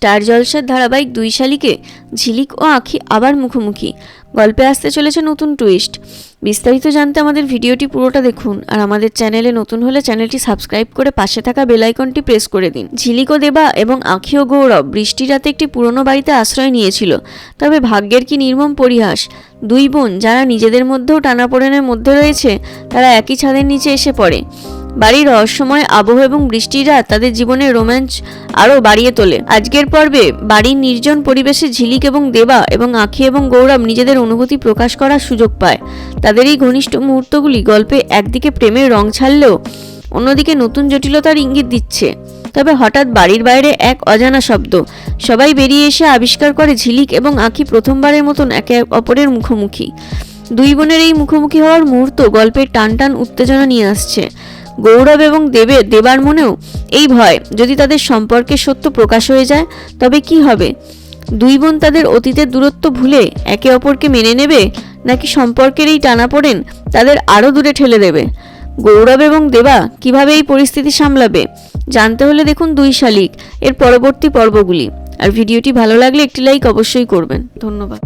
Star জলসার ধারাবাহিক দুই শালিকে ঝিলিক ও আঁখি আবার মুখোমুখি। গল্পে আসতে চলেছে নতুন টুইস্ট। বিস্তারিত জানতে আমাদের ভিডিওটি পুরোটা দেখুন, আর আমাদের চ্যানেলে নতুন হলে চ্যানেলটি সাবস্ক্রাইব করে পাশে থাকা বেল আইকনটি প্রেস করে দিন। ঝিলিক ও দেবা এবং আঁখি ও গৌরব বৃষ্টির রাতে একটি পুরনো বাড়িতে আশ্রয় নিয়েছিল। তবে ভাগ্যের কি নির্মম পরিহাস, দুই বোন যারা নিজেদের মধ্যেও টানাপোড়েনের মধ্যে রয়েছে, তারা একই ছাদের নিচে এসে পড়ে। বাড়ির রহস্যময় আবহ এবং বৃষ্টির রাত তাদের জীবনের রোম্যান্স আরও বাড়িয়ে তোলে। আজকের পর্বে বাড়ির নির্জন পরিবেশে ঝিলিক এবং দেবা এবং আঁখি এবং গৌরব নিজেদের অনুভূতি প্রকাশ করার সুযোগ পায়। তাদের এই ঘনিষ্ঠ মুহূর্তগুলি গল্পে একদিকে প্রেমের রং ছাড়লেও অন্যদিকে নতুন জটিলতার ইঙ্গিত দিচ্ছে। তবে হঠাৎ বাড়ির বাইরে এক অজানা শব্দ। সবাই বেরিয়ে এসে আবিষ্কার করে ঝিলিক এবং আঁখি প্রথমবারের মতন একে অপরের মুখোমুখি। দুই বোনের এই মুখোমুখি হওয়ার মুহূর্ত গল্পের টান টান উত্তেজনা নিয়ে আসছে। গৌরব এবং দেবার মনেও এই ভয়, যদি তাদের সম্পর্কে সত্য প্রকাশ হয়ে যায় তবে কি হবে। দুই বোন তাদের অতীতের দূরত্ব ভুলে একে অপরকে মেনে নেবে, নাকি সম্পর্কের এই টানাপোড়েন তাদের আরও দূরে ঠেলে দেবে। গৌরব এবং দেবা কিভাবে এই পরিস্থিতি সামলাবে জানতে হলে দেখুন দুই শালিক এর পরবর্তী পর্বগুলি। আর ভিডিওটি ভালো লাগলে একটি লাইক অবশ্যই করবেন। ধন্যবাদ।